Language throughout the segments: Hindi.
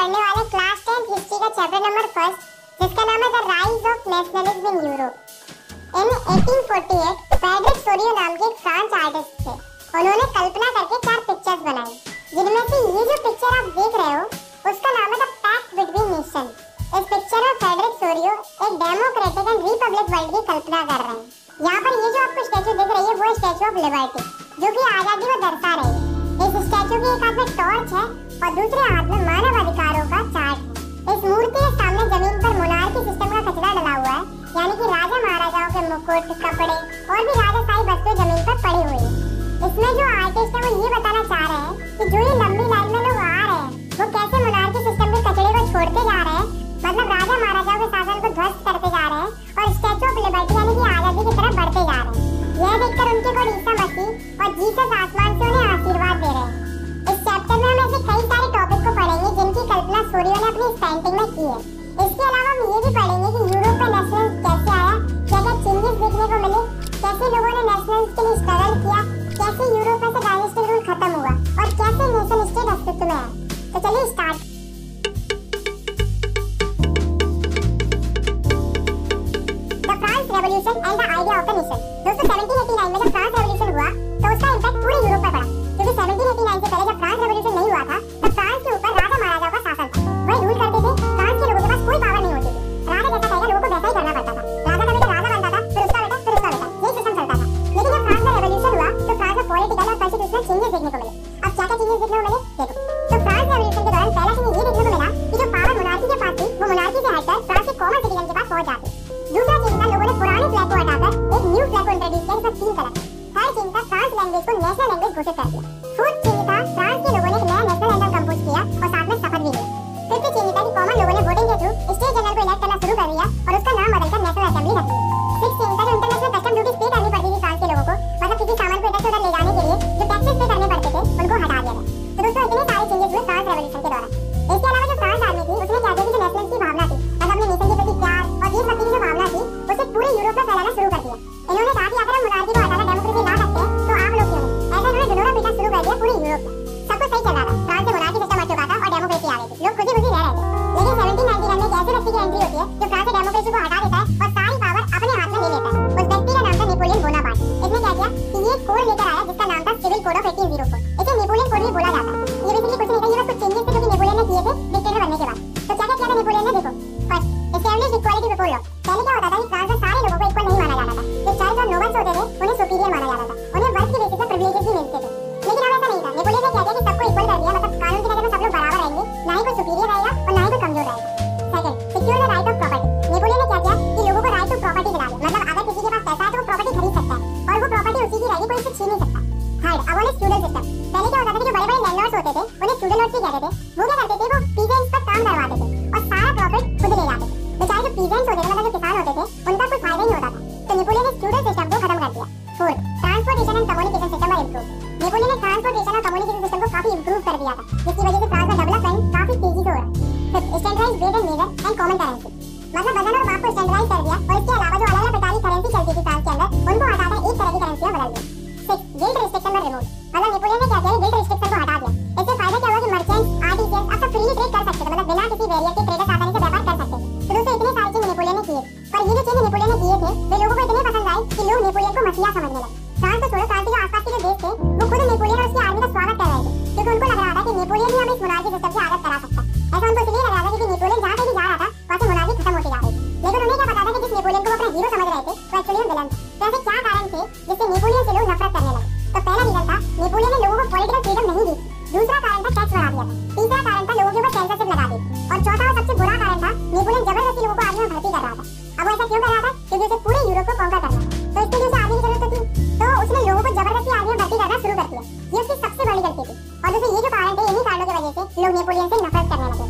पढ़ने वाले क्लास 10 हिस्ट्री का चैप्टर नंबर 1 जिसका नाम है the rise of nationalism in Europe. In 1848 Frederick Sorio नाम के एक फ्रेंच आर्टिस्ट थे। उन्होंने कल्पना करके 4 पिक्चर्स बनाई, जिनमें से ये जो पिक्चर आप देख रहे हो उसका नाम है द पैक्ट बिटवीन नेशन। इस पिक्चर में फ्रेडरिक सोरियो एक डेमोक्रेटिक एंड रिपब्लिक वर्ल्ड की कल्पना कर रहे हैं। यहाँ पर ये जो आपको स्टैचू दिख रही है वो स्टैचू ऑफ लिबर्टी, जो कि आजादी को दर्शा रही है। इस स्टैचू के एक हाथ में टॉर्च है और दूसरे हाथ में मानव अधिकारों का चार्ट है। इस मूर्ति के सामने जमीन पर मोनार्की सिस्टम का कचरा डला हुआ है, यानी कि राजा महाराजाओं के मुकुट, कपड़े और भी राजशाही वस्तुएं जमीन पर पड़ी हुई है। इसमें जो आर्टिस्ट है वो ये बताना चाह रहे हैं कि जो ये लंबी लाइन में लोग आ रहे हैं वो कैसे मोनार्की सिस्टम के कचरे को छोड़ते जा रहे हैं, मतलब राजा महाराजाओं के शासन को ध्वस्त करते जा रहे हैं और स्टैचू ऑफ लिबर्टी यानी कि आजादी की तरफ बढ़ते जा रहे हैं। यह देखकर उनके गॉड ईसा मसीह और जीसस आसमान से उन्हें आशीर्वाद दे रहे हैं। इस चैप्टर में हम ऐसे कई सारे टॉपिक को पढ़ेंगे जिनकी कल्पना सोरियो ने अपनी पेंटिंग में की है। इसके अलावा हम ये भी पढ़ेंगे कि यूरोप में नेशनलिज्म कैसे आया, क्या-क्या चेंजेस देखने को मिले, कैसे लोगों ने नेशनलिज्म के लिए स्ट्रगल किया, कैसे यूरोप में से डायनेस्टिक रूल खत्म हुआ और कैसे नेशन स्टेट अस्तित्व में आया। तो चलिए start. The France revolution and the idea of the nation. दोस्तों 1789 में जब फ्रांस रेवोल्यूशन हुआ तो उसका इम्पैक्ट पूरे यूरोप पर पड़ा, क्योंकि 1789 से पहले जब फ्रांस रेवोल्यूशन नहीं हुआ था तब फ्रांस के ऊपर राजा महाराजाओं का शासन था। वह रूल करते थे, फ्रांस के लोगों के पास कोई पावर नहीं होती थी। राजा जैसा कहेगा लोगों को वैसा ही करना पड़ता था। राजा का बेटा राजा बनता था, फिर उसका बेटा, फिर उसका बेटा, यही सिस्टम चलता था। लेकिन जब फ्रांस में रेवोल्यूशन हुआ तो फ्रांस में पॉलिटिकल और कॉन्स्टिट्यूशनल चेंजेस देखने को मिले। अब क्या-क्या चेंजेस देखने को मिले देखो। तो फ्रांस रेवोल्यूशन के दौरान पहला चीज ये देखने को मिला कि जो पावर मोनार्की के पास थी वो मोनार्की से हटकर फ्रांस के कॉमन सिटीजन के पास पहुंच जाती। दूसरा चेंज था लोगों ने पुराने फ्लैग को हटाकर एक न्यू फ्लैग को इंट्रोड्यूस किया जिसमें 3 कलर। थर्ड चेंज था फ्रांस लैंग्वेज को नेशनल लैंग्वेज घोषित कर दिया। फोर्थ चेंज था फ्रांस के लोगों ने एक नया नेशनल एंथम कंपोज किया और साथ में शपथ भी ली। फिफ्थ चेंज था कि कॉमन लोगों ने वोटिंग के थ्रू स्टेट जनरल को इलेक्ट करना शुरू कर दिया और उसका नाम बदलकर नेशनल असेंबली रख दिया। सिक्स्थ चेंज था जो इंटरनेशनल कस्टम ड्यूटी पे करनी पड़ती थी फ्रांस के लोगों को, मतलब किसी सामान को इधर से उधर ले जाने के लिए जो टैक्सेस पे करने पड़ते थे उनको हटा दिया गया। तो दोस्तों इतने सारे चेंजेस हुए फ्रांस रेवोल्यूशन के दौरान। इसके अलावा जो फ्रांस आर्मी थी उसने क्या किया कि जो नेशनल की भावना थी, मतलब अपने नेशन के प्रति प्यार और देशभक्ति की जो भावना थी उसे पूरे यूरोप में फैलाना शुरू कर दिया। इन्होंने कहा कि अगर हम मोनार्की को हटाकर डेमोक्रेसी ला सकते हैं तो आप लोग क्यों नहीं। ऐसा इन्होंने ढिंढोरा पीटना शुरू कर दिया पूरे यूरोप में। सब कुछ सही चल रहा था, फ्रांस में मोनार्की सिस्टम हट चुका था और डेमोक्रेसी आ गई थी, लोग खुशी-खुशी रह रहे थे। लेकिन 1799 में एक ऐसे व्यक्ति की एंट्री होती है जो फ्रांस से डेमोक्रेसी को हटा देता है और सारी पावर अपने हाथ में ले लेता है। उस व्यक्ति का नाम था नेपोलियन बोनापार्ट। इसने क्या किया कि ये एक कोड लेकर आया जिसका नाम था सिविल कोड ऑफ 1804। इसे नेपोलियन कोड भी बोला जाता है। ये बेसिकली कुछ नहीं था, ये बस कुछ चेंजेस थे जो कि नेपोलियन ने किए थे डिक्टेटर बनने के बाद। तो क्या-क्या किया था नेपोलियन ने देखो। First, establish equality before law. पहले क्या होता था कि फ्रांस में सारे लोगों को इक्वल नहीं माना जाता था। जो चर्च और नोबल्स होते थे उन्हें सुपीरियर माना जाता था, उन्हें वर्क की बेसिस पे प्रिविलेजेस भी मिलते थे। लेकिन अब ऐसा नहीं था। नेपोलियन ने क्या किया कि सबको इक्वल कर दिया, मतलब कानून की नजर में सब लोग बराबर रहेंगे, ना ही कोई सुपीरियर रहेगा और ना ही कोई कमजोर रहेगा। Second, secure the right of property. Napoleon ने क्या किया कि लोगों को राइट टू प्रॉपर्टी दिला दिया, मतलब अगर किसी के पास पैसा है तो वो प्रॉपर्टी खरीद सकता है और वो प्रॉपर्टी उसी की रहेगी, कोई इसे छीन नहीं सकता। Third, abolish feudal system. पहले क्या होता था कि जो बड़े-बड़े लैंडलॉर्ड्स होते थे उन्हें फ्यूडल लॉर्ड्स भी कहते थे। वो क्या करते थे, वो पीजेंट्स पर काम करवाते थे और सारा प्रॉफिट खुद ले जाते थे। बेचारे जो पीजेंट्स होते थे, मतलब जो किसान होते थे, उनका कोई फायदा नहीं होता था। तो नेपोलियन ने फ्यूडल सिस्टम को खत्म कर दिया। Fourth, transportation and communication system were improve. Napoleon ने ट्रांसपोर्टेशन और कम्युनिकेशन सिस्टम को काफी इंप्रूव कर दिया था, जिसकी वजह से फ्रांस में डेवलपमेंट काफी तेजी से हो रहा है। Fifth, standardised weight and measure and common currency. मतलब वजन और माप को स्टैंडर्डाइज कर दिया और इसके अलावा जो अलग-अलग प्रकार की करेंसी चलती थी फ्रांस के अंदर उनको हटाकर एक तरह की करेंसी में बदल दिया। सिक्स्थ, गिल्ड रिस्ट्रिक्शन वर रिमूव। मतलब नेपोलियन ने क्या किया, गिल्ड रिस्ट्रिक्शन को हटा दिया। इससे फायदा क्या हुआ कि मर्चेंट्स, आर्टिजन अब सब फ्रीली ट्रेड कर सकते थे, मतलब बिना किसी बैरियर के ट्रेडर्स आसानी से व्यापार कर सकते थे। तो दोस्तों इतने सारे चेंज नेपोलियन ने किए, पर ये जो चेंज नेपोलियन ने किए थे वे लोगों को इतने पसंद आए कि लोग नेपोलियन को मसीहा समझने लगे। फ्रांस को छोड़ो, फ्रांस के जो आसपास के जो देश थे वो खुद नेपोलियन और उसकी आर्मी का स्वागत कर रहे थे, क्योंकि उनको लग रहा था कि नेपोलियन ही हमें इस मोनार्की सिस्टम की आदत करा सकता है। ऐसा उनको इसलिए लग रहा था क्योंकि नेपोलियन जहाँ कहीं जा रहा था वहाँ से मोनार्की खत्म होती जा रही थी। लेकिन उन्हें क्या पता था कि जिस नेपोलियन को वो अपना हीरो समझ रहे थे वो एक्चुअली विलन था। तो ऐसे क्या कारण थे जिससे नेपोलियन से लोग नफरत करने लगे। तो पहला रीजन था नेपोलियन ने लोगों को पॉलिटिकल फ्रीडम नहीं दी। दूसरा कारण था टैक्स बढ़ा दिया था। तीसरा कारण था लोगों के ऊपर सेंसरशिप लगा दी। और चौथा और सबसे बुरा कारण था नेपोलियन जबरदस्ती लोगों को आर्मी में भर्ती कर रहा था। अब वो ऐसा क्यों कर रहा था, क्योंकि उसे पूरे यूरोप को कॉन्कर करना था। तो इसके लिए उसे आर्मी की जरूरत थी, तो उसने लोगों को जबरदस्ती आर्मी में भर्ती करना शुरू कर दिया। ये उसकी सबसे बड़ी गलती थी। और दोस्तों ये जो कारण थे, इन्हीं कारणों की वजह से लोग नेपोलियन से नफरत करने लगे।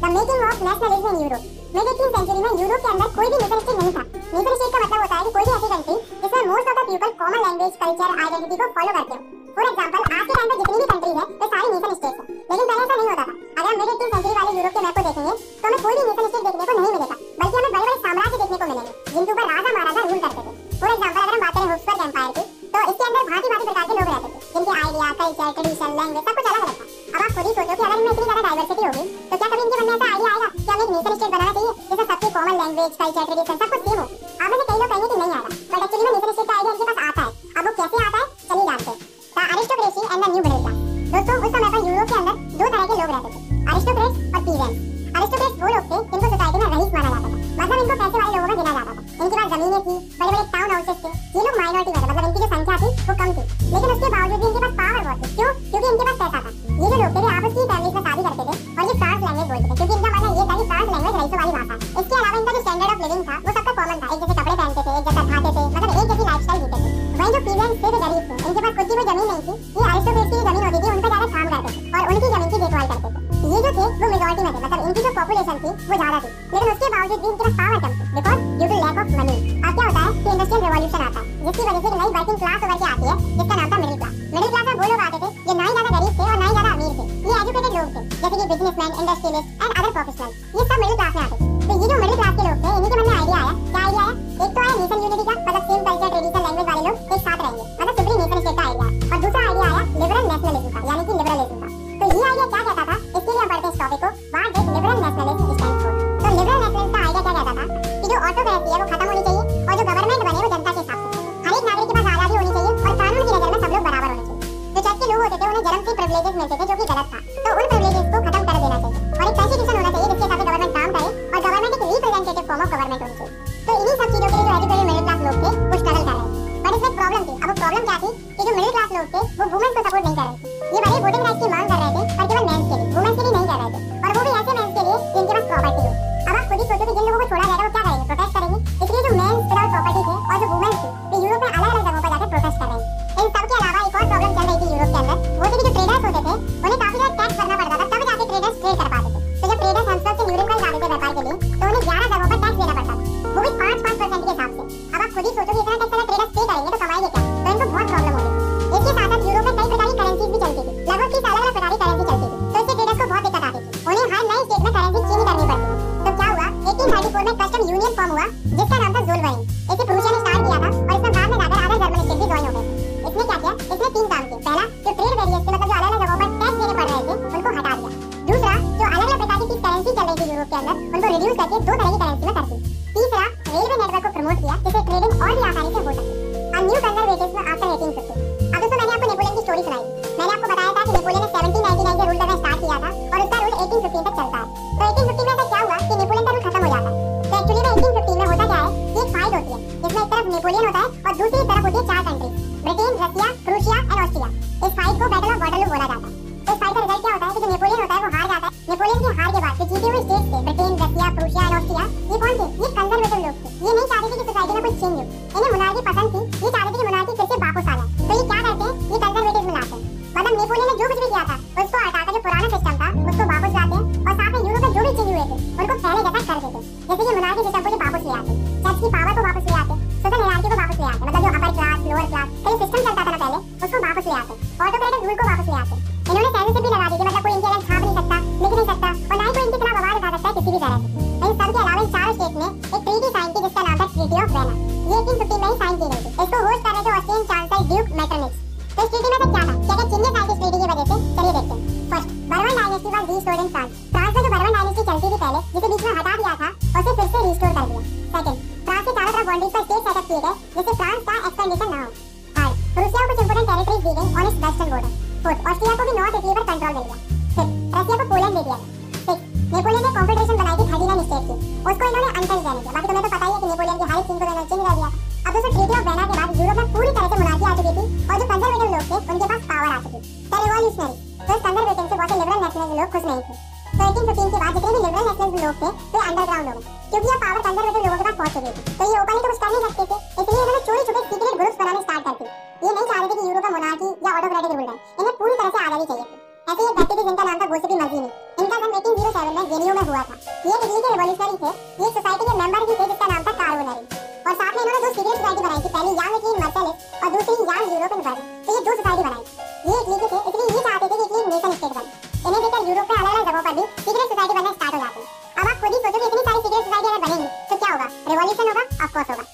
The making of nationalism in Europe. Mid 18th century में यूरोप के अंदर कोई भी नेशन स्टेट नहीं था। नेशन स्टेट का मतलब होता है कि कोई भी ऐसी कंट्री जिसमें most of the people common language, culture, identity को फॉलो करते हो। फॉर एग्जांपल आज के टाइम पे जितनी भी कंट्रीज है वे सारी नेशन स्टेट्स हैं। लेकिन पहले ऐसा नहीं होता था। अगर हम मिड 18th सेंचुरी वाले यूरोप के मैप को देखेंगे तो हमें कोई भी नेशन स्टेट देखने को नहीं मिलेगा, बल्कि हमें बड़े-बड़े साम्राज्य देखने को मिलेंगे जिनके ऊपर राजा महाराजा रूल करते थे। फॉर एग्जांपल अगर हम बात करें हॉब्सबर्ग एम्पायर की, तो इसके अंदर भांति-भांति प्रकार के लोग रहते थे जिनके आइडिया, कल्चर, ट्रेडिशन, लैंग्वेज सब कुछ अलग-अलग था। अब आप खुद ही सोचो कि अगर इनमें इतनी ज्यादा डाइवर्सिटी होगी तो क्या कभी इनके मन में ऐसा आइडिया आएगा कि हमें एक नेशन स्टेट बनाना चाहिए जिसमें सबकी कॉमन लैंग्वेज, कल्चर, ट्रेडिशन सब कुछ सेम हो? आप में से कई लोग कहेंगे कि नहीं आएगा, बट एक्चुअली में नेशन स्टेट का आइडिया इनके पास आता है। अब वो कैसे आता है चलिए जानते हैं। The aristocracy and the new middle class. दोस्तों उस समय पर यूरोप के अंदर दो तरह के लोग रहते थे, अरिस्टोक्रेट्स और पीजेंट्स। अरिस्टोक्रेट्स वो लोग थे जिनको सोसाइटी में रईस माना जाता था, मतलब इनको पैसे वाले लोगों में गिना जाता था। इनके पास जमीनें थी, बड़े-बड़े टाउन हाउसेस थे। ये लोग माइनॉरिटी में थे, मतलब इनकी जो संख्या थी वो कम थी, लेकिन उसके बावजूद भी इनके पास पावर बहुत थी। क्यों? क्योंकि इनके पास पैसा था। ये जो लोग थे वे आपस की फैमिलीज में शादी करते थे और ये फ्रांस लैंग्वेज बोलते थे, क्योंकि इनका मानना ये था कि फ्रांस लैंग्वेज रईसों वाली भाषा है। इसके अलावा इनका जो स्टैंडर्ड ऑफ लिविंग था वो सबका कॉमन था, एक जैसे कपड़े पहनते थे, एक जैसा खाते थे, मतलब एक जैसी लाइफस्टाइल जीते थे। वहीं जो पीजेंट्स थे वे गरीब थे, इनके पास खुद की कोई जमीन नहीं थी। ये अरिस्टोक्रेट्स की जमीन होती थी, उन पर ज्यादा काम करते थे और उनकी जमीन की देखभाल करते थे। ये जो थे वो मेजॉरिटी में थे, मतलब इनकी जो पॉपुलेशन थी वो ज्यादा थी, लेकिन उसके बावजूद भी इनके पास पावर कम थी, because due to lack of money. अब क्या होता है कि इंडस्ट्रियल रिवॉल्यूशन आता है, जिसकी वजह से एक नई वर्किंग क्लास उभर के आती है, जिसका नाम था मिडिल क्लास। मिडिल क्लास में वो लोग आते थे जो ना ही ज्यादा गरीब थे और ना ही ज्यादा अमीर थे। ये एजुकेटेड लोग थे, जैसे कि businessman, industrialist and other professionals. ये सब मिडिल क्लास में आते थे। तो ये जो मिडिल क्लास के लोग थे, इन्हीं के मन में आइडिया आया। क्या आइडिया आया? एक तो है नेशन यूनिटी का, मतलब सेम कल्चर, ट्रेडिशन, लैंग्वेज वाले लोग एक साथ रहेंगे, मतलब सुप्रीम नेशन स्टेट का आइडिया। और दूसरा आइडिया आया लिबरल नेशनलिज्म का, यानी कि लिबरलिज्म का। तो ये आइडिया क्या कहता था, इसके लिए हम पढ़ते हैं इस टॉपिक को। What does liberal nationalism stand for? तो लिबरल नेशनलिज्म का आइडिया क्या कहता था कि जो ऑटोक्रेसी है वो खत्म होनी चाहिए और जो गवर्नमेंट बने वो जनता के हिसाब से। हर एक नागरिक के पास आजादी होनी चाहिए और कानून की नजर में सब लोग बराबर होने चाहिए। जो चर्च के लोग होते थे उन्हें जन्म से प्रिविलेजेस मिलते थे, जो कि गलत था, तो उन प्रिविलेजेस को खत्म कर देना चाहिए और एक कॉन्स्टिट्यूशन होना चाहिए जिसके हिसाब से गवर्नमेंट काम करे और गवर्नमेंट एक रिप्रेजेंटेटिव फॉर्म ऑफ गवर्नमेंट होनी चाहिए। तो इन्हीं सब चीजों के लिए जो एजुकेटेड मिडिल क्लास लोग थे वो स्ट्रगल कर रहे थे, बट इसमें प्रॉब्लम थी। अब वो प्रॉब्लम क्या थी कि जो मिडिल क्लास लोग थे वो वुमेन को सपोर्ट नहीं कर रहे थे। ये बड़े वोटिंग राइट्स की मांग कर रहे थे, पर केवल मेंस के लिए, वुमेन के लिए नहीं कर रहे थे, और वो भी ऐसे मेंस के लिए जिनके पास प्रॉपर्टी हो। अब आप खुद ही सोचो कि जिन लोगों को छोड़ा जाएगा वो क्या करेंगे? प्रोटेस्ट करेंगे। इसलिए जो मेंस विदाउट प्रॉपर्टी थे और जो वुमेन थी वे यूरोप में अलग-अलग जगहों पर जाकर प्रोटेस्ट कर रहे हैं। इन सब के अलावा एक और प्रॉब्लम चल रही थी यूरोप के अंदर, वो थी कि जो ट्रेडर्स होते थे उन्हें काफी ज्यादा टैक्स भरना पड़ता था, तब जाके ट्रेडर्स ट्रेड कर पाते थे। तो जब ट्रेडर्स हैम्सबर्ग से यूरोप में जाते थे व्यापार के लिए, तो उन्हें 11 जगहों पर टैक्स देना पड़ता था, वो भी 5% के हिसाब से। अब आप खुद ही सोचो कि इतना टैक्स अगर ट्रेडर्स पे करेंगे तो कमाएंगे क्या? तो इनको बहुत प्रॉब्लम होगी। इसके साथ साथ यूरोप में कई प्रकार की करेंसीज भी चलती थी, लगभग 30 अलग-अलग प्रकार की करेंसी चलती थी, तो इससे ट्रेडर्स को बहुत दिक्कत आती थी। उन्हें हर नए स्टेट में करेंसी चेंज करनी पड़ती थी। तो क्या हुआ, 1834 में कस्टम यूनियन फॉर्म हुआ जिसका नाम था ज़ोलवेरिन। इसे प्रूशिया ने स्टार्ट किया था और इसमें बाद में जाकर अदर जर्मन स्टेट भी ज्वाइन हो गए। इसने क्या किया? इसने 3 काम किए। पहला, जो ट्रेड बैरियर्स थे, मतलब जो अलग-अलग जगहों पर टैक्स देने पड़ रहे थे उनको हटा दिया। दूसरा, जो अलग-अलग प्रकार की करेंसी चल रही थी यूरोप के अंदर उनको रिड्यूस करके 2 तरह की करेंसी में कर दी। तीसरा, रेलवे नेटवर्क को प्रमोट किया जिससे ट्रेडिंग और भी आसानी से हो सके। A new conservatives after 1850। अब दोस्तों मैंने आपको नेपोलियन की स्टोरी सुनाई। मैंने आपको बताया था कि नेपोलियन ने 1799 से रूल करना स्टार्ट किया था और उसका रूल 1815 तक चलता है। तो 1815 में ऐसा क्या हुआ कि नेपोलियन का रूल खत्म हो जाता है। तो एक्चुअली में 1815 में होता क्या है कि एक फाइट होती है जिसमें एक तरफ नेपोलियन होता है और दूसरी तरफ होती है 4 countries, Britain, Russia, Prussia and Austria. इस फाइट को बैटल ऑफ वाटरलू बोला जाता है। तो इस फाइट का रिजल्ट क्या होता है कि जो नेपोलियन होता है वो हार जाता है। नेपोलियन की हार के बाद जो जीते हुए स्टेट्स थे, Britain, Russia, Prussia and Austria, ये कौन थे? ये कंजर्वेटिव लोग थे। ये नहीं चाहते थे कि सोसाइटी में कुछ चेंज हो, इन्हें मोनार्की पसंद थी, ये चाहते थे कि मोनार्की फिर से वापस आ जाए। तो ये क्या करते हैं? ये कंजर्वेटिव्स लाते हैं, मतलब नेपोलियन ने जो कुछ भी किया था उसको हटाकर जो पुराना सिस्टम था उसको वापस लाते हैं और साथ में यूरोप में जो भी चेंज हुए थे उनको पहले जैसा कर देते हैं। जैसे कि मोनार्की सिस्टम को वापस ले आते, चर्च की पावर को वापस ले आते, सोशल हायरार्की को वापस ले आते, मतलब जो अपर क्लास, लोअर क्लास का जो सिस्टम चलता था ना पहले उसको वापस ले आते, ऑटोक्रेटिक रूल को वापस ले आते। इन्होंने सेंसरशिप भी लगा दी थी, मतलब कोई इनके अगेंस्ट छाप नहीं सकता, लिख नहीं सकता और ना ही कोई इनके खिलाफ आवाज उठा सकता है किसी भी तरह से। इन सब के अलावा इन 4 स्टेट ने एक ट्रीटी साइन की जिसका नाम था ट्रीटी ऑफ वेना। ये 1815 में ही साइन की गई थी। इसको होस्ट कर रहे थे ऑस्ट्रियन चांसलर ड्यूक मेटरनिच। तो इस ट्रीटी में से क्या था, क्या चेंजेस आए थे इस ट्रीटी की वजह से, चलिए देखते हैं। First, bourbon dynasty was restored in France. France में जो बर्बन डायनेस्टी चलती थी पहले, जिसे बीच में हटा दिया था, उसे फिर से रिस्टोर कर दिया। सेकंड, फ्रांस के चारों तरफ बाउंड्रीज पर स्टेट सेटअप किए गए जिससे फ्रांस का एक्सपेंडिशन ना हो। थर्ड, रूसिया को कुछ इंपोर्टेंट टेरिटरीज दी गई on it's western border. Fourth, Austria को भी नॉर्थ इटली पर कंट्रोल मिल गया। फिफ्थ, रशिया को पोलैंड दे दिया। सिक्स्थ, नेपोलियन ने कॉन्फेडरेशन बनाई थी 39 स्टेट की, उसको इन्होंने अनटच रहने दिया। बाकी तुम्हें तो पता ही है कि नेपोलियन की हर एक चीज को इन्होंने चेंज कर दिया। अब दोस्तों ट्रीटी ऑफ वेना के बाद यूरोप में पूरी तरह से मोनार्की आ चुकी थी और जो कंजर्वेटिव लोग थे उनके पास पावर आ चुकी। द रिवॉल्यूशनरी, तो कंजर्वेटिव से बहुत से लिबरल नेशनलिस्ट लोग खुश नहीं थे। तो 1815 के बाद जितने भी लिबरल नेशनलिस्ट लोग थे वे अंडरग्राउंड हो गए, क्योंकि ये पावर कंजर्वेटिव लोगों के पास पहुंच चुकी थी। तो ये ओपनली तो कुछ कर नहीं सकते थे, इसलिए इन्होंने चोरी छुपे सीक्रेट ग्रुप्स बनाने स्टार्ट कर दिए। ये नहीं चाहते थे कि यूरोप में मोनार्की या ऑटोक्रेटिक रूल रहे, इन्हें पूरी तरह से आजादी चाहिए थी। ऐसे एक व्यक्ति थे जिनका नाम था गोसिपी मजीनी। इनका जन्म 1807 में जेनियो में हुआ था। ये इटली के रिवॉल्यूशनरी थे। ये सोसाइटी के मेंबर भी थे जिसका नाम था कार्बोनरी। और साथ में इन्होंने 2 सीक्रेट सोसाइटी बनाई थी, पहली यंग इटली इन मार्सेलिस और दूसरी यंग यूरोप इन बर्न। तो ये 2 सोसाइटी बनाई। ये इटली के थे, इसलिए ये चाहते थे कि इटली नेशन स्टेट बने। इन्हें देखकर यूरोप में अलग-अलग जगहों पर भी सीक्रेट सोसाइटी बनना स्टार्ट हो जाती है। अब आप खुद ही सोचो कि इतनी सारी सीक्रेट सोसाइटी अगर बनेंगी तो क्या होगा? रिवॉल्यूशन होगा, ऑफ कोर्स होगा।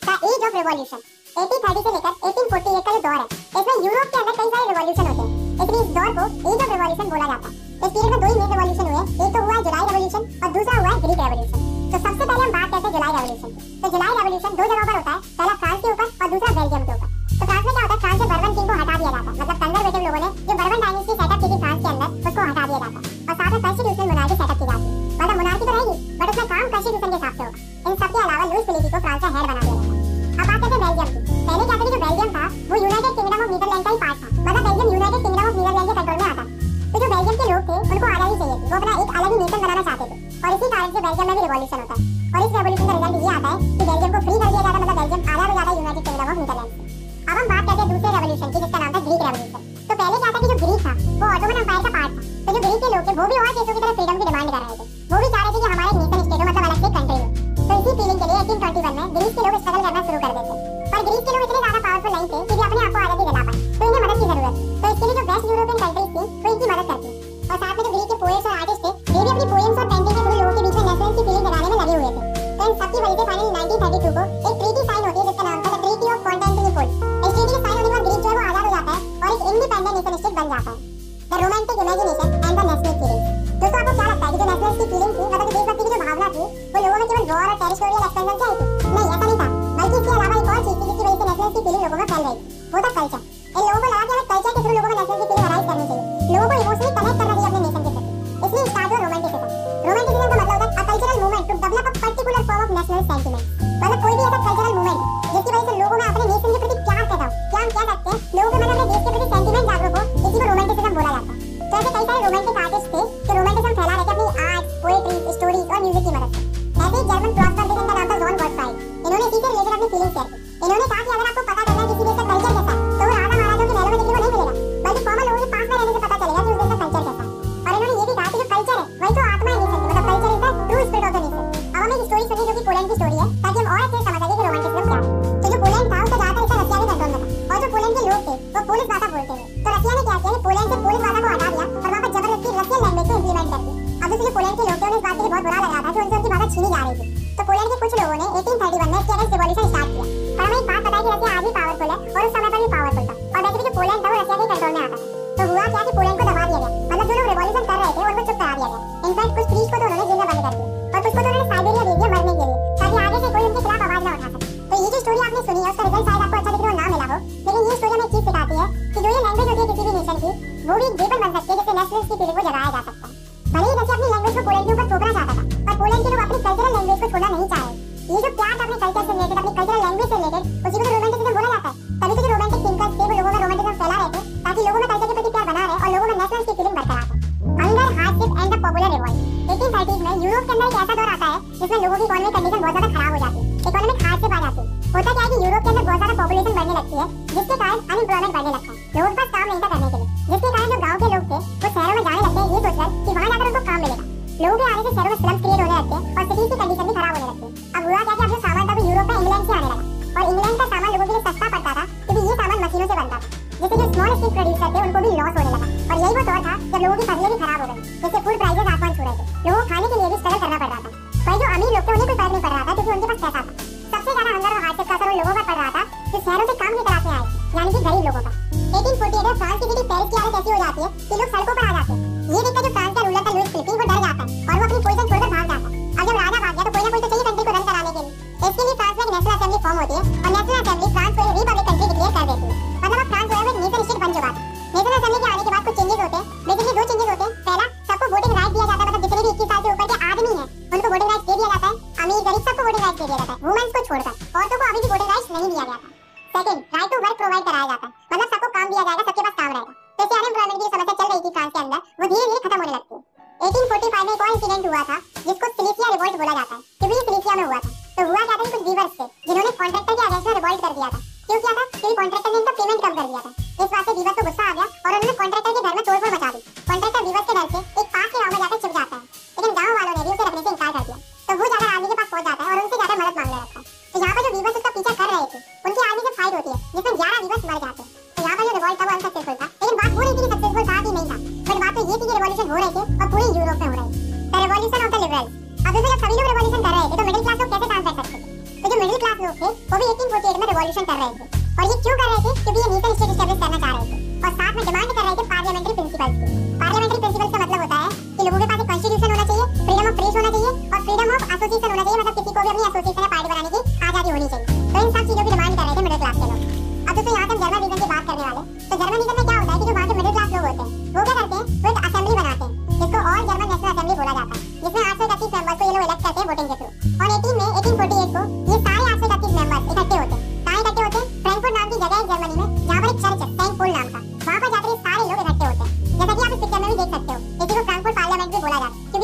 द एज ऑफ रिवॉल्यूशन 1830 से लेकर 1848 का जो दौर है, इसमें यूरोप के अंदर कई सारे रिवॉल्यूशन होते हैं, इसलिए इस दौर को एज ऑफ रिवॉल्यूशन बोला जाता है। तो इस पीरियड में दो ही मेन रिवॉल्यूशन हुए, एक तो हुआ है जुलाई रेवोल्यूशन और दूसरा हुआ है ग्रीक रेवोल्यूशन। तो सबसे पहले हम बात करते हैं जुलाई रेवोल्यूशन की। तो जुलाई रेवोल्यूशन दो जगहों पर होता है, पहला फ्रांस के ऊपर और दूसरा बेल्जियम के ऊपर। तो फ्रांस में क्या होता है, फ्रांस से बर्बन किंग को हटा दिया जाता है, मतलब कंजर्वेटिव लोगों ने जो बर्बन डायनेस्टी सेटअप की थी फ्रांस के अंदर उसको हटा दिया जाता है और साथ में कॉन्स्टिट्यूशनल मोनार्की सेटअप की जाती है। मतलब मोनार्की तो रहेगी बट उसका काम कॉन्स्टिट्यूशन के हिसाब से होगा। इन सब के अलावा लुईस फिलिप को फ्रांस का हेड बना दिया जाता है। अब बात करते हैं बेल्जियम की। पहले क्या था कि जो बेल्जियम था वो यूनाइटेड किंगडम ऑफ नीदरलैंड का ही पार्ट था, मतलब Belgium United Kingdom of Netherland के कंट्रोल में आता है। तो जो बेल्जियम के लोग थे उनको आजादी चाहिए थी, वो अपना एक अलग ही नेशन बनाना चाहते थे और इसी कारण से बेल्जियम में भी रिवॉल्यूशन होता है। और इस रिवॉल्यूशन का रिजल्ट ये आता है कि बेल्जियम को फ्री कर दिया जाता है, मतलब बेल्जियम आजाद हो जाता है यूनाइटेड किंगडम ऑफ नीदरलैंड से। अब हम बात करते हैं दूसरे रेवोल्यूशन की जिसका नाम था ग्रीक रेवोल्यूशन। तो पहले क्या था कि जो ग्रीक था वो ऑटोमन एम्पायर का पार्ट था। तो जो ग्रीक के लोग थे वो भी और देशों की तरह फ्रीडम की डिमांड कर रहे थे, वो भी चाह रहे थे कि हमारे नेशन स्टेट हो, मतलब अलग से कंट्री हो। तो इसी फीलिंग के लिए 1821 में ग्रीस के लोग स्ट्रगल करना शुरू कर देते। पर ग्रीस के लोग इतने ज्यादा पावरफुल नहीं थे कि वे अपने आप को आजादी दिला पाए, तो इन्हें मदद की जरूरत थी। तो इसके लिए जो वेस्ट यूरोपियन कंट्रीज थी वो इनकी मदद करती और साथ में जो ग्रीक के पोएट्स और आर्टिस्ट थे वे भी अपनी पोएम्स और पेंटिंग के थ्रू लोगों के बीच में नेशनल की फीलिंग जगाने में लगे हुए थे। तो इन सब की वजह से फाइनली 1932 को एक ट्रीटी साइन होती है जिसका नाम था द ट्रीटी ऑफ कॉन्स्टेंटिनोपल। इस ट्रीटी के साइन होने के बाद ग्रीक जो है वो आजाद हो जाता है और एक इंडिपेंडेंट नेशन स्टेट बन जाता है। The romantic imagination and the national feeling. दोस्तों आपको क्या लगता है कि जो नेशनल की फीलिंग थी, मतलब देशभक्ति की जो भावना थी, वो लोगों में केवल वॉर और टेरिटोरियल एक्सपेंशन से आई थी? नहीं, ऐसा नहीं था, बल्कि इसके अलावा एक और चीज थी जिसकी वजह से नेशनल की फीलिंग लोगों में फैल रही थी, वो था कल्चर। इन लोगों को लगा कि हमें कल्चर के थ्रू लोगों में नेशनल की फीलिंग अराइज करनी चाहिए, लोगों को इमोशनली कनेक्ट करना चाहिए अपने नेशन के साथ। इसलिए स्टार्ट हुआ रोमांटिसिज्म। रोमांटिसिज्म का मतलब होता है a cultural movement to develop a particular form of national sentiment. मतलब कोई भी ऐसा कल्चरल मूवमेंट जिसकी वजह से लोगों में अपने नेशन के प्रति प्यार पैदा हो, क्या हम कह सकते हैं लोगों के मन में अपने देश के प्रति सेंटिमेंट जागरूक हो, इसी को रोमांटिसिज्म बोला जाता है। तो ऐसे कई सारे रोमांटिक आर्टिस्ट थे जो रोमांटिसिज्म फैला रहे थे अपनी आर्ट, पोएट्री, स्टोरीज और म्यूजिक की मदद से। ऐसे ही जर्मन फिलोसोफर जिनका नाम था जॉन गॉटफ्राइड, इन्होंने इसी से रिलेटेड अपनी फीलिंग शेयर की। इन्होंने कहा कि अगर आपको पता करना है किसी देश का कल्चर कैसा है तो वो राजा महाराजाओं के महलों में देखने को नहीं मिलेगा, बल्कि कॉमन लोगों के पास में रहने से पता चलेगा कि उस देश का कल्चर कैसा है। और इन्होंने ये भी कहा कि जो कल्चर है वही तो आत्मा है नेशन की, मतलब culture is the true spirit of the nation. अब हम एक स्टोरी सुनिए जो कि पोलैंड की स्टोरी है, ताकि हम और अच्छे से समझ सकें कि रोमांटिसिज्म क्या है। तो जो पोलैंड था उसका ज्यादातर हिस्सा रशिया के कंट्रोल में था और जो पोलैंड के लोग थे वो पोलिश भाषा बोलते थे। तो रशिया ने क्या किया कि पोलैंड से पोलिश भाषा को हटा दिया और वहां पर जबरदस्ती रशियन लैंग्वेज को इंप्लीमेंट कर दी। अब जो पोलैंड के लोग थे उन्हें इस बात के लिए बहुत बुरा लग रहा था कि उनसे उनकी भाषा छीनी जा रही थी। तो पोलैंड के कुछ लोगों ने 1831 में इसके अगेंस्ट रिवॉल्यूशन स्टार्ट किया। पर हमें एक बात पता है कि रशिया आज भी पावरफुल है और उस समय पर भी पावरफुल था, और वैसे भी जो पोलैंड था वो रशिया के कंट्रोल में आता था। तो हुआ क्या कि पोलैंड को दबा दिया गया, मतलब जो लोग रिवॉल्यूशन कर रहे थे उनको चुप करा दिया गया। इनफैक्ट कुछ प्रीस्ट को तो उन्होंने जेल में बंद कर दिया और कुछ को तो उन्होंने साइबेरिया भेज दिया मरने के लिए, ताकि आगे से कोई उनके खिलाफ आवाज ना उठा सके। तो ये जो स्टोरी आपने सुनी है उसका रिजल्ट शायद आपको अच्छा दिखने को ना मिला हो, लेकिन ये स्टोरी हमें एक चीज सिखाती है कि जो ये लैंग्वेज होती है किसी भी नेशन की, वो भी एक वेपन बन सकती है जिससे नेशनलिस्ट की फीलिंग को जगाया जा सकता है। भले ही रशिया अपनी लैंग्वेज को पोलैंड के ऊपर थोपना चाहता था, पर पोलैंड के लोग अपनी कल्चरल लैंग्वेज को छोड़ना नहीं चाह रहे। ये जो प्यार था अपने कल्चर से रिलेटेड, अपनी कल्चरल लैंग्वेज से रिलेटेड, उसी को तो रोमांटिसिज्म बोला जाता है। तभी तो जो रोमांटिक थिंकर्स थे वो लोगों में रोमांटिसिज्म फैला रहे थे, ताकि लोगों में कल्चर के प्रति प्यार बना रहे और लोगों में नेशनल की फीलिंग बरकरार रहे। Hunger, hardship and the popular revolt. 1830s में यूरोप के अंदर एक ऐसा दौर आता है जिसमें लोगों की इकोनॉमिक कंडीशन बहुत ज्यादा खराब हो जाती है, इकोनॉमिक हार्डशिप आ जाती है। होता क्या है कि यूरोप के अंदर बहुत ज्यादा पॉपुलेशन बढ़ने लगती है, जिसके कारण अनएम्प्लॉयमेंट बढ़ने लगता है, लोगों के पास काम नहीं था करने के लिए, जिसके कारण जो गांव के लोग थे वो शहरों में जाने लगते हैं ये सोचकर कि वहां जाकर उनको काम मिलेगा। लोगों के आने से शहरों में स्लम्स क्रिएट होने लगते हैं और सिटीज की कंडीशन भी खराब होने लगती है। अब हुआ क्या कि अब जो सामान था वो यूरोप में इंग्लैंड से आने लगा और इंग्लैंड का सामान लोगों के लिए सस्ता पड़ता था क्योंकि ये सामान मशीनों से बनता था, जिससे जो स्मॉल स्केल प्रोड्यूसर थे उनको भी लॉस होने लगा। और यही वो दौर था जब लोगों की फसलें भी खराब हो गई, जिससे फूड प्राइसेस आसमान छू रहे थे, लोगों को खाने के लिए भी स्ट्रगल करना पड़ रहा था। वही जो अमीर लोग थे उन्हें कोई फर्क नहीं पड़ रहा था क्योंकि उनके पास पैसा था। सबसे ज्यादा हंगर और हार्डशिप का असर उन लोगों पर पड़ रहा था जो शहरों से काम लेकर आते आए, यानी कि गरीब लोगों का। 1848 में फ्रांस की सिटी पेरिस की हालत ऐसी हो जाती है कि लोग सड़कों पर आ जाते हैं। ये देखकर जो फ्रांस का रूलर था लुईस फिलिप वो डर जाता है और वो अपनी पोजीशन छोड़कर भाग जाता है। अब जब राजा भाग गया तो कोई ना कोई तो चाहिए कंट्री को रन कराने के लिए। इसके लिए फ्रांस में एक नेशनल असेंबली फॉर्म होती है और नेशनल असेंबली फ्रांस को एक रिपब्लिक कंट्री डिक्लेयर कर देती है। मतलब अब फ्रांस जो है वो एक नेशन स्टेट बन चुका था। नेशनल असेंबली के आने के बाद कुछ चेंजेस होते हैं, बेसिकली दो चेंजेस होते हैं। पहला, सबको वोटिंग राइट दिया जाता है, मतलब जितने भी 21 साल से ऊपर के आदमी हैं उनको वोटिंग राइट दे दिया जाता है। अमीर गरीब सबको वोटिंग राइट दे दिया जाता है, वुमेन्स को छोड़कर। औरतों को अभी भी वोटिंग राइट नहीं दिया गया था। Second, right to work provide कराया जाता है, मतलब सबको काम दिया जाएगा, सबके पास काम रहेगा। जैसे अनएम्प्लॉयमेंट की समस्या चल रही थी फ्रांस के अंदर, वो धीरे धीरे खत्म होने लगती है। 1845 में एक और इंसिडेंट हुआ था जिसको सिलिसिया रिवॉल्ट बोला जाता है, क्योंकि ये सिलिसिया में हुआ था। तो हुआ क्या था कि कुछ वीवर्स थे जिन्होंने कॉन्ट्रैक्टर के अगेंस्ट में रिवॉल्ट कर दिया था। क्यों किया था? क्योंकि कॉन्ट्रैक्टर ने इनका पेमेंट कम कर दिया था। इस बात से वीवर्स को गुस्सा आ गया और उन्होंने कॉन्ट्रैक्टर के घर में तोड़फोड़ मचा दी। कॉन्ट्रैक्टर वीवर्स के डर से एक पास के गांव में जाकर छुप जाता है, लेकिन गांव वालों ने भी उसे रखने से इनकार कर दिया। तो वो जाकर आर्मी के पास पहुंच जाता है और उनसे जाकर मदद मांगने लगता है। तो यहाँ पर जो वीवर्स उसका पीछा कर रहे थे उनकी आर्मी से फाइट होती है जिसमें 11 वीवर्स मर जाते हैं। तो यहाँ पर जो रिवॉल्ट था वो अनसक्सेसफुल था, लेकिन बात हो रही थी कि सक्सेसफुल था कि नहीं था, बट बात तो ये थी कि रिवॉल्यूशन हो रहे थे और पूरे यूरोप में हो रहे थे। The revolution of the liberals. अब जैसे जब सभी लोग रिवॉल्यूशन कर रहे थे तो मिडिल क्लास लोग कैसे काम कर सकते थे? तो जो मिडिल क्लास लोग थे वो भी 1848 में रिवॉल्यूशन कर रहे थे। और ये क्यों कर रहे थे? क्योंकि ये नेशन स्टेट एस्टैब्लिश करना चाह रहे थे और साथ में डिमांड कर रहे थे पार्लियामेंट्री प्रिंसिपल्स की। पार्लियामेंट्री प्रिंसिपल्स का मतलब होता है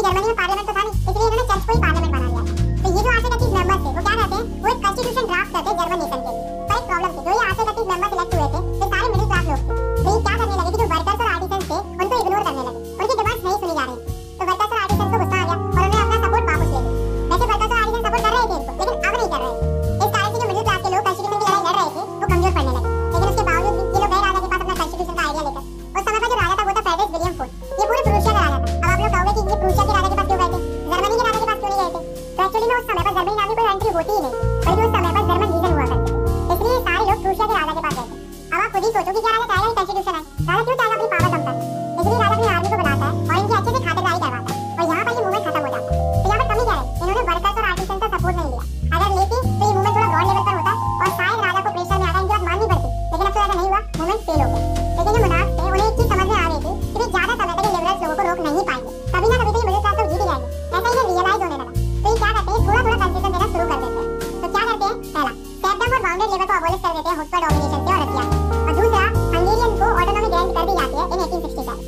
जर्मनी में पार्लियामेंट तो था नहीं, इसलिए इन्होंने चर्च को ही पार्लियामेंट बना दिया। तो ये जो आर्टिकल 30 मेंबर्स थे वो क्या करते हैं, वो एक कॉन्स्टिट्यूशन ड्राफ्ट करते हैं जर्मन नेशन के लिए। पर एक प्रॉब्लम थी, जो ये आर्टिकल 30 मेंबर्स इलेक्ट हुए थे वो सारे मिडिल क्लास लोग थे। तो ये क्या करने लगे कि जो वर्कर्स और आर्टिसंस थे उनको इग्नोर करने लगे, उनकी डिमांड्स नहीं सुनी जा रही। तो वर्कर्स और आर्टिसंस को गुस्सा आ गया और उन्होंने अपना सपोर्ट वापस ले लिया। वैसे वर्कर्स और आर्टिसंस सपोर्ट कर रहे थे इनको, लेकिन अब नहीं कर रहे थे। इस कारण से जो मिडिल क्लास के लोग कॉन्स्टिट्यूशन की लड़ाई लड़ रहे थे वो कमजोर पड़ने लगे। लेकिन उसके बावजूद भी ये लोग गए राजा के पास अपना कॉन्स्टिट्यूशन का आइडिया लेकर। उस समय पर जो राजा था वो था फ्रेडरिक विलियम फोर्थ। ये पूरे प्रूशिया का राजा था। अब आप लोग कहोगे कि ये प्रूशिया के राजा के पास क्यों गए थे, जर्मनी के राजा के पास क्यों नहीं गए थे? तो एक्चुअली में उस समय पर जर्मनी नाम की कोई कंट्री होती ही नहीं, बल्कि उस समय पर जर्मन रीजन हुआ करते थे। इसलिए सारे लोग प्रूशिया के राजा के पास गए थे। अब आप खुद ही सोचो कि क्या राजा चाहेगा कॉन्स्टिट्यूशन है? राजा क्यों चाहेगा अपनी पावर कम करना? इसलिए राजा अपनी आर्मी को बनाता है और इनकी अच्छे से खातिरदारी करवाता है, और यहाँ पर ये मूवमेंट खत्म हो जाता है। तो यहाँ पर कमी क्या है, इन्होंने वर्कर्स और आर्टिसंस का सपोर्ट नहीं लिया। अगर लेती तो ये मूवमेंट थोड़ा ब्रॉड लेवल पर होता और शायद राजा को प्रेशर में आकर इनकी बात माननी पड़ती, लेकिन अब तो ऐसा नहीं हुआ, मूवमेंट फेल हो गया। लेकिन जो मोनार्क थे उन्हें एक चीज समझ में आ रही थी कि वे ज्यादा समय तक लिबरल्स लोगों को रोक नहीं पाएंगे, कभी ना कभी तो ये मिडिल क्लास लोग जीत ही जाएंगे। ऐसा इन्हें रियलाइज होने लगा। तो ये क्या करते हैं, थोड़ा थोड़ा कंसेशन देना शुरू कर देते हैं। तो क्या करते हैं, पहला स्टेप डाउन और बाउंडेड लेबर को अबॉलिश कर देते हैं हुस्पर डोमिनेशन से और रसिया से, और दूसरा हंगेरियन को ऑटोनॉमी ग्रांट कर दी जाती है इन 1867।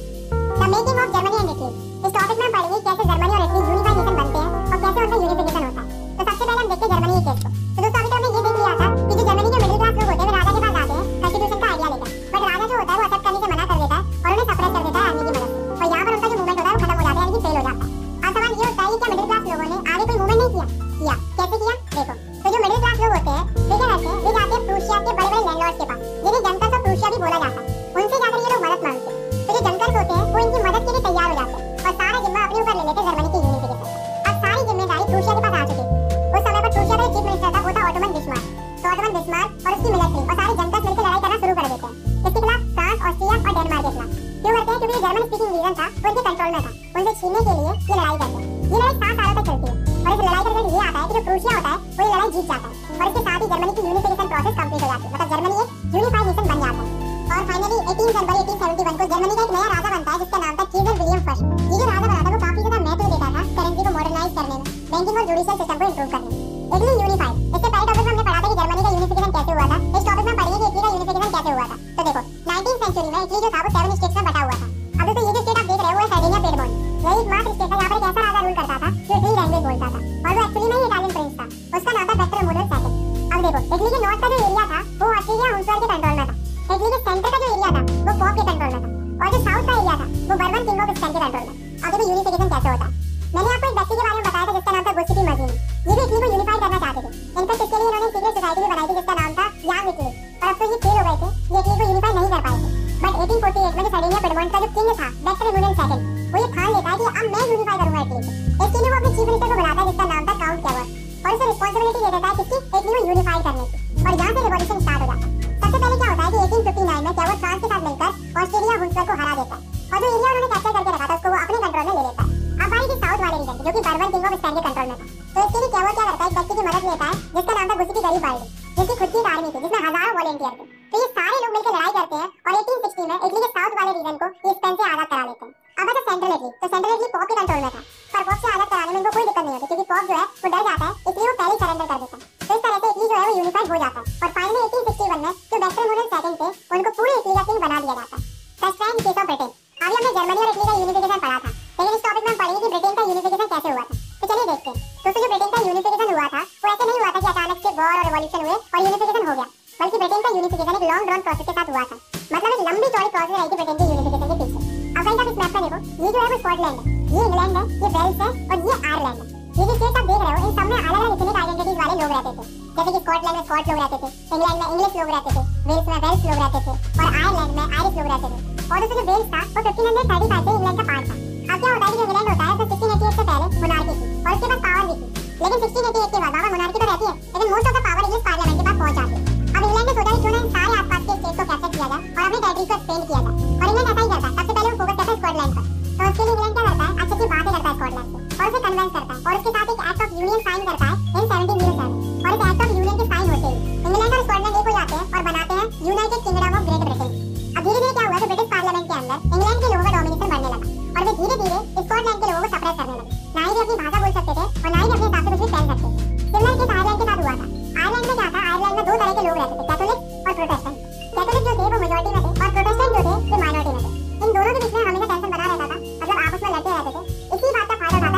The making of Germany and Italy, इस टॉपिक में हम पढ़ेंगे कैसे जर्मनी और इटली यूनिफाइड नेशन बनते हैं और कैसे उनका यूनिफिकेशन होता है। तो सबसे पहले हम देखते हैं जर्मनी के केस को। तो दोस्तों अभी तो हमने ये देख लिया था कि जो जर्मनी के मिडिल क्लास लोग होते हैं वे राजा के पास आते हैं कॉन्स्टिट्यूशन का आइडिया लेकर, बट राजा जो होता है वो एक्सेप्ट करने से मना कर देता है और उन्हें सप्रेस कर देता है आर्मी की मदद से, और यहाँ पर उनका जो मूवमेंट होता है वो खत्म हो जाता है, यानी कि फेल हो जाता है। अब सवाल ये होता है कि क्या मिडिल क्लास लोगों ने आगे कोई मूवमेंट नहीं किया? कैसे किया देखो। तो जो मिडिल क्लास लोग होते हैं वे क्या करते हैं, वे जाते हैं प्रूशिया के बड़े बड़े लैंडलॉर्ड्स के पास, जिन्हें जंकर्स ऑफ प्रूशिया भी बोला जाता है, उनसे जाकर ये लोग मदद मांगते हैं। तो जो जंकर्स होते हैं वो इनकी मदद के लिए तैयार हो जाते हैं और सारा जिम्मा अपने ऊपर ले लेते हैं जर्मनी की यूनिफिकेशन। अब सारी जिम्मेदारी प्रूशिया के पास आ चुकी थी। उस समय पर प्रूशिया का चीफ मिनिस्टर था वो था ऑटोमन बिस्मार्क। तो ऑटोमन बिस्मार्क और उसकी मिलिट्री और सारे जंकर्स मिलकर लड़ाई करना शुरू कर देते हैं। इसके खिलाफ फ्रांस, ऑस्ट्रिया और डेनमार्क के खिलाफ। क्यों करते हैं? क्योंकि जर्मन स्पीकिंग रीजन था वो इनके कंट्रोल में था, उनसे छीनने के लिए ये लड़ाई करते हैं। ये लड़ाई 7 सालों तक चलती है और इस लड़ाई का रिजल्ट ये आता है कि जो प्रूशिया होता है वो ये लड़ाई जीत जाता है और इसके साथ ही जर्मनी की यूनिफिकेशन प्रोसेस कंप्लीट हो जाती है, मतलब जर्मनी एक यूनिफाइड नेशन बन जाता है। और फाइनली 18 जनवरी 1871 को जर्मनी का एक नया राजा बनता है जिसका नाम था काइजर विलियम फर्स्ट। ये जो राजा बना था वो काफी ज्यादा महत्व देता था करेंसी को मॉडर्नाइज करने में, बैंकिंग और जुडिशियल सिस्टम को इंप्रूव करने में। इटली यूनिफाइड, इससे पहले टॉपिक में हमने पढ़ा था कि जर्मनी का यूनिफिकेशन कैसे हुआ था। इस टॉपिक में पढ़ेंगे कि इटली का यूनिफिकेशन कैसे हुआ था। तो देखो 19वीं सेंचुरी में इटली जो था वो 7 स्टेट्स में बटा हुआ था। अब दोस्तों ये जो स्टेट आप देख रहे हो वो है सर्डिनिया पेडमोंट। यही एकमात्र स्टेट था यहाँ पर एक ऐसा राजा रूल करता था जो इटली लैंग्वेज बोलता था और वो एक्चुअली में ही इटालियन प्रिंस था। उसका नाम था वेक्टर एमुलस सेकंड। अब देखो इटली के नॉर्थ का जो एरिया था वो ऑस्ट्रिया हुस्बर के कंट्रोल में था। इटली के सेंटर का जो एरिया था वो पोप के कंट्रोल में था और जो साउथ का एरिया था वो बर्बन किंग ऑफ स्पेन के कंट्रोल में। अब देखो यूनिफिकेशन कैसे होता है। मैंने आपको एक व्यक्ति के बारे में बताया था जिसका नाम था गुस्टिन मजीनी। ये भी इटली को यूनिफाई करना चाहते थे। इनफैक्ट इसके लिए इन्होंने सीक्रेट सोसाइटी भी बनाई थी जिसका नाम था यंग इटली, और अब तो ये फेल हो गए थे, ये इटली को यूनिफाई नहीं कर पाए थे। बट 1848 में जो सर्डिनिया पेडमोंट का जो किंग था वेक्टर एमुलस सेकंड, वो ये ठान लेता है कि अब मैं यूनिफाई करूंगा इटली को। इसके लिए वो अपने चीफ मिनिस्टर को बुलाता है जिसका नाम था काउंट कैवर, और उसे रिस्पांसिबिलिटी दे देता है किसकी, इटली को यूनिफाई करने की। और यहाँ से रिवॉल्यूशन स्टार्ट हो जाता है। सबसे पहले क्या होता है कि 1859 में कैवर फ्रांस के साथ मिलकर ऑस्ट्रेलिया हुस्बर को हरा देता है और जो एरिया उन्होंने कैप्चर करके रखा था उसको वो अपने कंट्रोल में ले लेता है। अब बारी थी साउथ वाले रीजन की जो कि बर्बन किंग ऑफ स्पेन के कंट्रोल में था। तो इसके लिए कैवर क्या करता है, एक व्यक्ति की मदद लेता है जिसका नाम था गुस्टी गरीबाल्डी, जिसकी खुद की एक आर्मी थी जिसमें हजारों वॉलंटियर थे। तो ये सारे लोग मिलकर लड़ाई करते हैं और 1860 में इटली के साउथ वाले रीजन को ये स्पेन से आजाद करा लेते हैं। अब आता सेंट्रल इटली। तो सेंट्रल इटली पोप के कंट्रोल में था, पर पोप से आजाद कराने में इनको कोई दिक्कत नहीं होती क्योंकि पोप जो है वो डर जाता है, इसलिए वो पहले ही सरेंडर कर देता है। तो इस तरह से इटली जो है वो यूनिफाइड हो जाता है और फाइनली 1861 में जो वेक्टर एमुलस सेकंड थे उनको पूरे इटली का किंग बना दिया जाता है। First time case of Britain. अभी हमने जर्मनी और इटली का यूनिफिकेशन पढ़ा था, लेकिन इस टॉपिक में हम पढ़ेंगे कि ब्रिटेन का यूनिफिकेशन कैसे हुआ था। तो चलिए देखते हैं। दोस्तों जो ब्रिटेन का यूनिफिकेशन हुआ था वो ऐसे नहीं हुआ था कि अचानक से वॉर और रिवॉल्यूशन हुए और यूनिफिकेशन हो गया, बल्कि ब्रिटेन का यूनिफिकेशन एक लॉन्ग ड्रॉन प्रोसेस के साथ हुआ था। मतलब एक लंबी चौड़ी प्रोसेस रही थी ब्रिटेन के यूनिफिकेशन के पीछे। अब गाइस आप इस मैप में देखो, ये जो है वो स्कॉटलैंड है, ये इंग्लैंड है, ये वेल्स है और ये आयरलैंड है। ये जो स्टेट आप देख रहे हो इन सब में अलग-अलग इथनिक आइडेंटिटीज वाले लोग रहते थे। जैसे कि स्कॉटलैंड में स्कॉट लोग रहते थे, इंग्लैंड में इंग्लिश लोग रहते थे, वेल्स में वेल्स लोग रहते थे और आयरलैंड में आयरिश लोग रहते थे। और दोस्तों जो वेल्स था वो 1535 से इंग्लैंड का पार्ट था। अब क्या होता है कि जो इंग्लैंड होता है तो 1688 से पहले मोनार्की थी और उसके पास पावर भी थी, लेकिन 1688 के बाद वहां मोनार्की तो रहती है लेकिन most of the power English parliament के पास पहुंच जाती है। अब इंग्लैंड ने सोचा कि क्यों ना इन सारे आसपास के स्टेट को कैप्चर किया जाए और अपनी टेरिटरी को एक्सपेंड किया जाए, और इंग्लैंड ऐसा ही करता है। सबसे पहले वो फोकस करता है स्कॉटलैंड पर। तो उसके लिए इंग्लैंड क्या करता है, अच्छी अच्छी बातें करता है स्कॉटलैंड से और उसे कन्विंस करता है और उसके साथ एक एक्ट ऑफ यूनियन साइन करता है इन 1707। और इस एक्ट ऑफ यूनियन के साइन होते ही इंग्लैंड और स्कॉटलैंड एक हो जाते हैं और बनाते हैं United Kingdom of great Britain. अब धीरे धीरे क्या हुआ कि ब्रिटिश पार्लियामेंट के अंदर इंग्लैंड के लोगों का डोमिनेशन बढ़ने लगा और वे धीरे धीरे स्कॉटलैंड के लोगों को सप्रेस करने लगे। ना ही वे अपनी भाषा बोल सकते थे और ना ही वे अपने हिसाब से कुछ भी पहन सकते थे। सिमिलर केस आयरलैंड के साथ हुआ था। आयरलैंड में क्या था, आयरलैंड में दो तरह के लोग रहते थे, कैथोलिक और प्रोटेस्टेंट। कैथोलिक जो थे वो मेजॉरिटी में थे और प्रोटेस्टेंट जो थे वो माइनॉरिटी में थे। इन दोनों के बीच में हमेशा टेंशन बना रहता था, मतलब आपस में लड़ते रहते थे। इसी बात का फायदा उठाता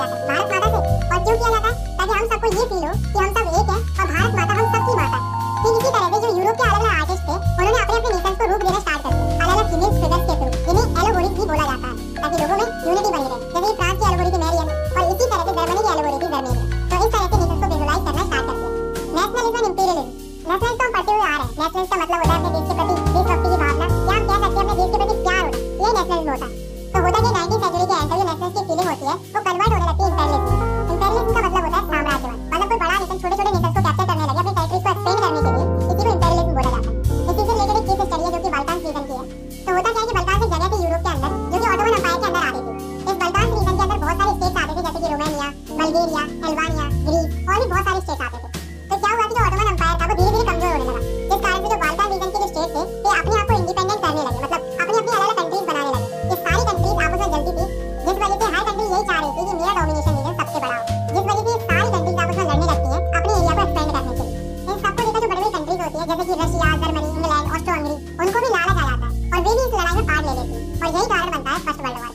जाता है? भारत माता से। और क्यों किया जाता है? ताकि हम सबको ये फील हो कि हम सब एक हैं और भारत माता हम सबकी माता है। ठीक इसी तरह से जो यूरोप के अलग अलग आर्टिस्ट थे उन्होंने अपने अपने नेशंस को रूप देना स्टार्ट कर दिया अलग अलग फीमेल फिगर्स के थ्रू, जिन्हें एलोगोरीज भी बोला जाता है, ताकि लोगों में यूनिटी बनी रहे। जैसे फ्रांस की एलोगोरी थी मैरियन और इसी तरह से जर्मनी की एलोगोरी थी जर्मेनियन। तो इस तरह से नेशंस को विजुअलाइज करना स्टार्ट कर दिया। Nationalism, imperialism. नेशनलिज्म तो हम पढ़ते हुए आ रहे हैं। नेशनलिज्म का मतलब होता है अपने देश के प्रति देशभक्ति की भावना, या हम कह सकते हैं अपने देश के प्रति प्यार होना, ये नेशनलिज्म होता है। तो होता कि 19वीं सेंचुरी के एंड तक जो नेशनलिस्ट की फीलिंग होती है वो कन्वर्ट होने लगती है इंपीरियलिज्म। इंपीरियलिज्म का मतलब होता है साम्राज्यवाद, मतलब कोई बड़ा नेशन छोटे छोटे नेशंस को कैप्चर करने लगे अपने टेरिटरीज को एक्सपेंड करने के लिए, इसी को इंपीरियलिज्म बोला जाता है। इसी से रिलेटेड एक केस स्टडी है जो कि बाल्कान रीजन की है। तो होता क्या है कि बाल्कान एक जगह थी यूरोप के अंदर जो कि ऑटोमन एम्पायर के अंदर आती थी। इस बाल्कान रीजन के अंदर बहुत सारे स्टेट्स आते थे, जैसे कि रोमानिया, बल्गेरिया, अल्बानिया, ग्रीस और भी बहुत सारे स्टेट्स आते थे। तो क्या हुआ कि जो ऑटोमन एम्पायर था वो धीरे-धीरे कमजोर होने लगा, जिस कारण से जो बाल्कान रीजन के जो स्टेट थे वे अपने आप को इंडिपेंडेंट करने लगे, मतलब अपनी अपनी अलग-अलग कंट्रीज बनाने लगे। ये सारी कंट्रीज आपस में जलती थी, जिस वजह से हर कंट्री यही चाह रही थी कि मेरा डोमिनेशन रीजन सबसे बड़ा हो, जिस वजह से सारी कंट्रीज आपस में लड़ने लगती हैं अपने एरिया को एक्सपेंड करने के लिए। इन सबको लेकर जो बड़ी-बड़ी कंट्रीज होती है जैसे कि Russia, Germany, England, Austro Hungary, उनको भी लालच आ जाता है और वे भी इस लड़ाई में पार्ट ले लेती हैं और यही कारण बनता है फर्स्ट वर्ल्ड वॉर।